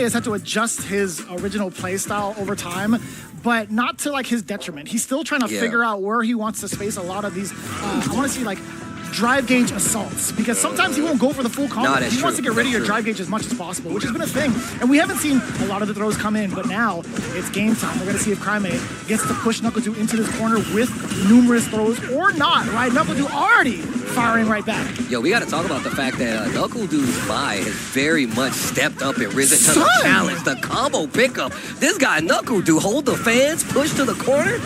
has had to adjust his original playstyle over time, but not to like his detriment. He's still trying to figure out where he wants to space a lot of these. I want to see like drive gauge assaults, because sometimes he won't go for the full combo. He wants to get rid of your drive gauge as much as possible, which has been a thing. And we haven't seen a lot of the throws come in, but now it's game time. We're going to see if CRAIME gets to push NuckleDu into this corner with numerous throws or not, right? NuckleDu already firing right back. Yo, we got to talk about the fact that NuckleDu Mai has very much stepped up and risen to the challenge. The combo pickup. This guy, NuckleDu, hold the fans, push to the corner.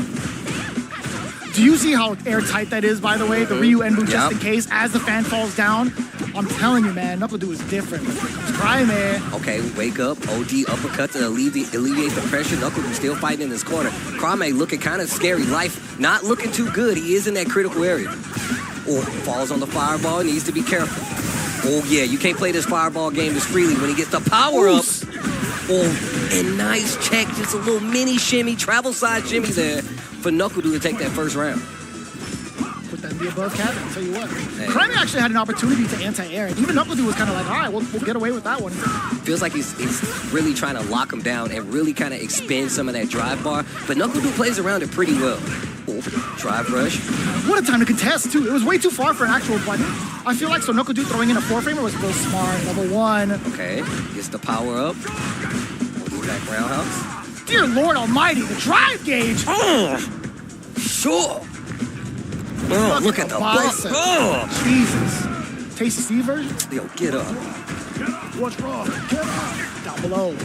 Do you see how airtight that is, by the way? The Ryu end boot just in case as the fan falls down. I'm telling you, man, NuckleDu is different. CRAIME. Okay, wake up. OD uppercut to alleviate the pressure. NuckleDu still fighting in his corner. CRAIME looking kind of scary. Life not looking too good. He is in that critical area. Oh, falls on the fireball. Needs to be careful. Oh, yeah, you can't play this fireball game this freely when he gets the power up. Oh, and nice check. Just a little mini shimmy, travel side shimmy there for NuckleDu to take that first round. Put that in the above cap, I'll tell you what. CRAIME actually had an opportunity to anti-air, and even NuckleDu was kind of like, all right, we'll get away with that one. Feels like he's really trying to lock him down and really kind of expend some of that drive bar, but NuckleDu plays around it pretty well. Oh, drive rush. What a time to contest, too. It was way too far for an actual button. I feel like so NuckleDu throwing in a 4-framer was real smart. Level 1. Okay, gets the power up. Back roundhouse. Dear Lord Almighty, the drive gauge. Oh, sure. Oh, look at the bicep. Oh, Jesus. Tasty Steve version? Yo, get up. What's wrong? Get up. Down below.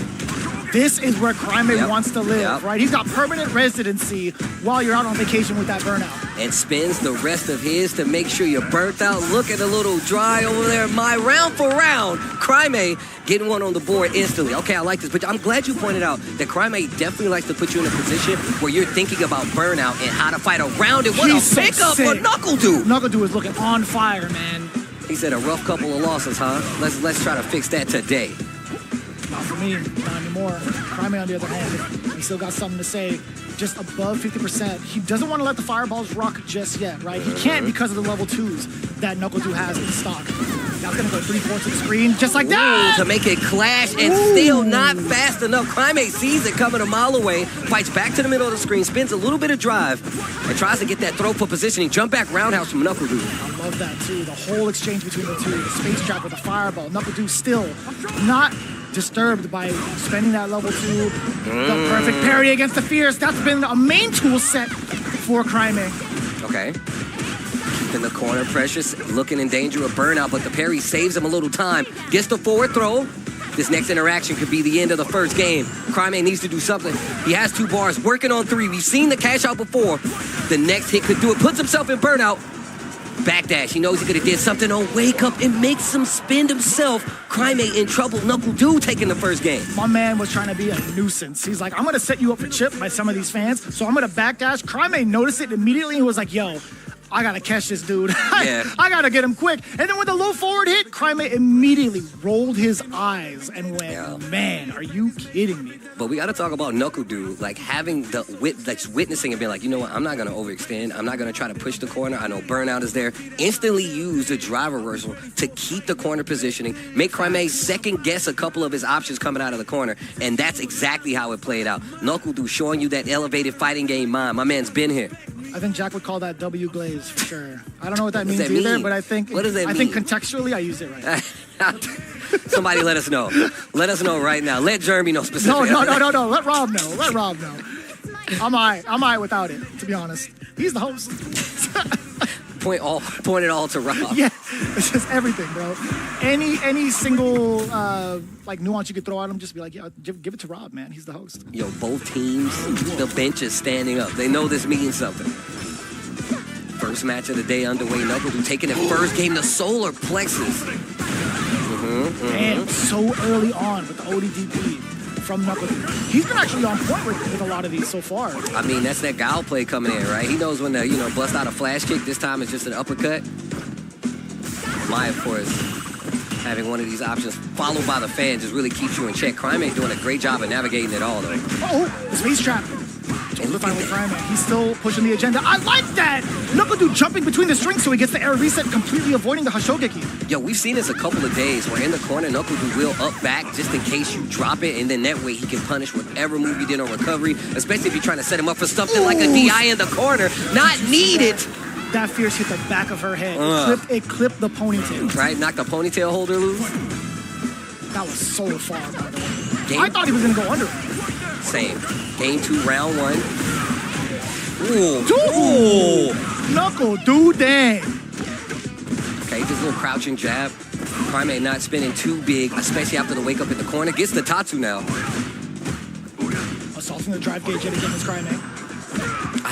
This is where CRAIME wants to live, right? He's got permanent residency while you're out on vacation with that burnout. And spends the rest of his to make sure you're burnt out. Look at the little dry over there. My round for round. CRAIME getting one on the board instantly. Okay, I like this, but I'm glad you pointed out that CRAIME definitely likes to put you in a position where you're thinking about burnout and how to fight around it. What a pickup for NuckleDu. NuckleDu is looking on fire, man. He said a rough couple of losses, huh? Let's try to fix that today. Not for me, not anymore. CRAIME, on the other hand, he still got something to say. Just above 50%. He doesn't want to let the fireballs rock just yet, right? He can't because of the level 2s that NuckleDu has in stock. That's going to go 3-4 to the screen, just like that! To make it clash and still not fast enough. CRAIME sees it coming a mile away, fights back to the middle of the screen, spins a little bit of drive, and tries to get that throw for positioning. Jump back roundhouse from NuckleDu. I love that, too. The whole exchange between the two. The space trap with the fireball. NuckleDu still not disturbed by spending that level 2. The perfect parry against the Fierce. That's been a main tool set for CRAIME. Okay. In the corner, Precious looking in danger of burnout, but the parry saves him a little time. Gets the forward throw. This next interaction could be the end of the first game. CRAIME needs to do something. He has 2 bars, working on 3. We've seen the cash out before. The next hit could do it. Puts himself in burnout. Backdash. He knows he could have did something on wake up and makes him spin himself. CRAIME in trouble. NuckleDu taking the first game. My man was trying to be a nuisance. He's like, I'm going to set you up for chip by some of these fans, so I'm going to backdash. CRAIME noticed it immediately and was like, yo, I got to catch this dude. I got to get him quick. And then with the low forward hit, CRAIME immediately rolled his eyes and went, man, are you kidding me? But we got to talk about NuckleDu, like having the witnessing and being like, you know what, I'm not going to overextend. I'm not going to try to push the corner. I know burnout is there. Instantly use the drive reversal to keep the corner positioning, make CRAIME second guess a couple of his options coming out of the corner. And that's exactly how it played out. NuckleDu showing you that elevated fighting game mind. My man's been here. I think Jack would call that W glaze for sure. I don't know what that means either, but I think contextually I use it right. Somebody let us know. Let us know right now. Let Jeremy know specifically. No. Let Rob know. Let Rob know. I'm all right without it, to be honest. He's the host. Point it all to Rob. Yeah, it's just everything, bro. Any single like nuance you could throw at him, just be like, yeah, give it to Rob, man. He's the host. Yo, both teams, the bench is standing up. They know this means something. First match of the day underway. NuckleDu taking it first game, the solar plexus. And so early on with the ODDP from NuckleDu. He's been actually on point with a lot of these so far. I mean, that's that guile play coming in, right? He knows when to, bust out a flash kick. This time it's just an uppercut. Mai, of course, having one of these options followed by the fan just really keeps you in check. CRAIME doing a great job of navigating it all, though. Oh, the space trap. Totally fine with CRAIME. He's still pushing the agenda. I like that! NuckleDu jumping between the strings so he gets the air reset, completely avoiding the Hashogeki. Yo, we've seen this a couple of days where in the corner, NuckleDu will up back just in case you drop it, and then that way he can punish whatever move you did on recovery, especially if you're trying to set him up for something like a DI in the corner. Not needed. That fierce hit the back of her head. It clipped the ponytail. Right, knocked the ponytail holder loose. That was so far, by the way. I thought he was going to go under it. Same. Game 2, round 1. Ooh. Ooh. NuckleDu dang. Okay, just a little crouching jab. CRAIME not spinning too big, especially after the wake up in the corner. Gets the Tatsu now. Assaulting the drive gauge yet again is CRAIME.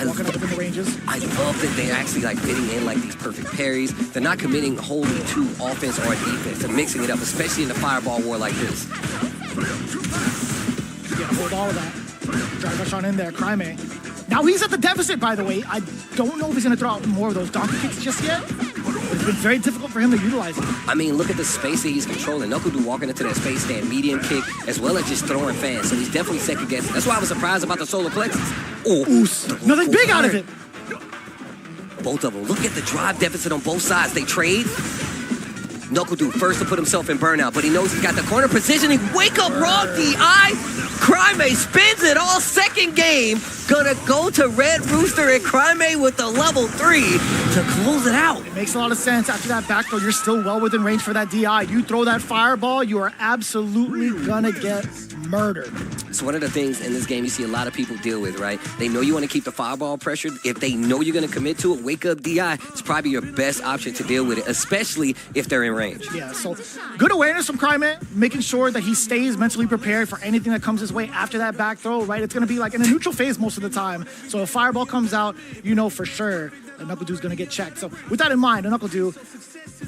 Walking up in the ranges. I love that they're actually like fitting in like these perfect parries. They're not committing wholly to offense or defense. They're mixing it up, especially in the fireball war like this. You gotta hold all of that. Drive rush on in there, CRAIME. Now he's at the deficit, by the way. I don't know if he's gonna throw out more of those donkey kicks just yet. It's been very difficult for him to utilize it. I mean, look at the space that he's controlling. NuckleDu walking into that space stand, medium kick, as well as just throwing fans. So he's definitely second guessing. That's why I was surprised about the solar plexus. Nothing big out of it. Both of them. Look at the drive deficit on both sides. They trade. NuckleDu first to put himself in burnout, but he knows he's got the corner positioning. Wake up raw DI. CRAIME spins it all second game. Gonna go to Red Rooster and CRAIME with the level 3 to close it out. It makes a lot of sense. After that back throw, you're still well within range for that DI. You throw that fireball, you are absolutely gonna get murdered. It's one of the things in this game you see a lot of people deal with, right? They know you want to keep the fireball pressured. If they know you're going to commit to it, wake up DI. It's probably your best option to deal with it, especially if they're in range. Yeah, so good awareness from CRAIME, making sure that he stays mentally prepared for anything that comes his way after that back throw, right? It's going to be like in a neutral phase most of the time. So if fireball comes out, you know for sure that NuckleDu's going to get checked. So with that in mind, NuckleDu,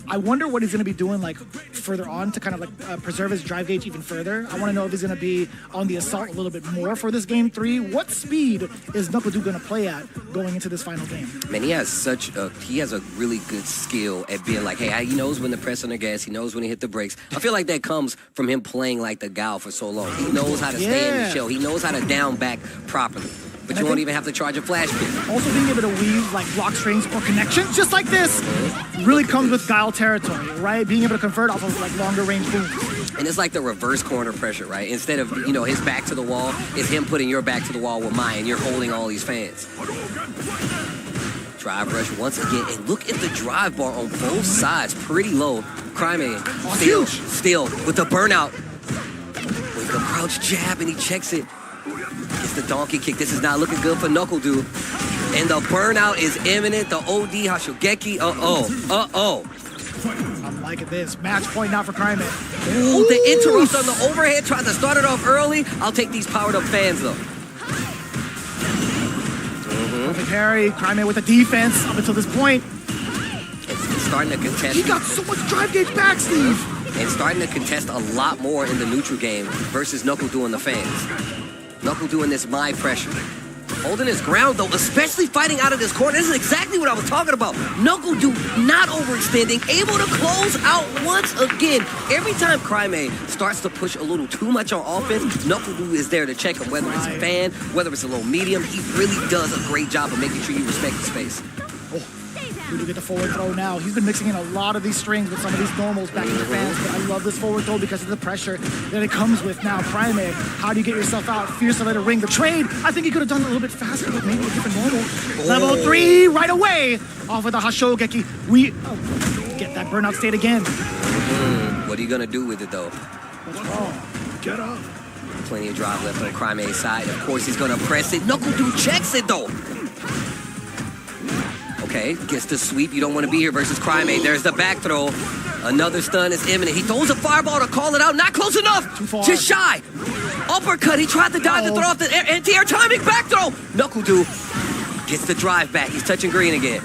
I wonder what he's going to be doing like further on to kind of like preserve his drive gauge even further. I want to know if he's going to be on the assault a little bit more for this game 3. What speed is NuckleDu going to play at going into this final game? Man, he has a really good skill at being like, hey, he knows when to press on the gas. He knows when to hit the brakes. I feel like that comes from him playing like the gal for so long. He knows how to stay in the shell. He knows how to down back properly. But you won't even have to charge a flash pin. Also being able to weave like block strings or connections just like this really comes with guile territory, right? Being able to convert off of like longer range booms. And it's like the reverse corner pressure, right? Instead of, you know, his back to the wall, it's him putting your back to the wall with Mai, and you're holding all these fans. Drive rush once again, and look at the drive bar on both sides, pretty low. CRAIME still with the burnout. With the crouch jab, and he checks it. Gets the donkey kick. This is not looking good for NuckleDu. And the burnout is imminent. The OD Hashogeki. I'm liking this. Match point now for CRAIME. Ooh, the interrupt on the overhead. Tried to start it off early. I'll take these powered up fans though. Perfect parry. CRAIME with the defense up until this point. It's starting to contest. He got so much drive gauge back, Steve. And starting to contest a lot more in the neutral game versus NuckleDu and the fans. NuckleDu in this Mai pressure. Holding his ground, though, especially fighting out of this corner. This is exactly what I was talking about. NuckleDu not overextending, able to close out once again. Every time CRAIME starts to push a little too much on offense, NuckleDu is there to check him, whether it's a fan, whether it's a low medium. He really does a great job of making sure you respect the space. Good to get the forward throw now. He's been mixing in a lot of these strings with some of these normals back in the fans, but I love this forward throw because of the pressure that it comes with now. CRAIME, how do you get yourself out? Fierce to let it ring. The trade, I think he could have done it a little bit faster with maybe a different normal. Level 3 right away off of the Hashogeki. We get that burnout state again. What are you going to do with it, though? What's wrong? Get up. Plenty of drive left on CRAIME's side. Of course, he's going to press it. NuckleDu checks it, though. Okay, gets the sweep. You don't want to be here versus CRAIME. There's the back throw. Another stun is imminent. He throws a fireball to call it out. Not close enough. Too far. Just shy. Uppercut. He tried to dive to throw off the anti-air timing back throw. NuckleDu gets the drive back. He's touching green again.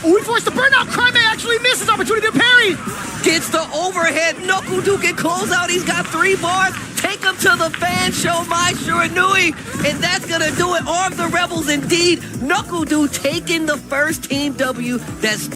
Oh, he forced the burnout. CRAIME actually misses opportunity to parry. Gets the overhead. NuckleDu can close out. He's got 3 bars. Take him to the fan show, Mai Shiranui. And that's going to do it. Arm the Rebels indeed. NuckleDu taking the first team W. That's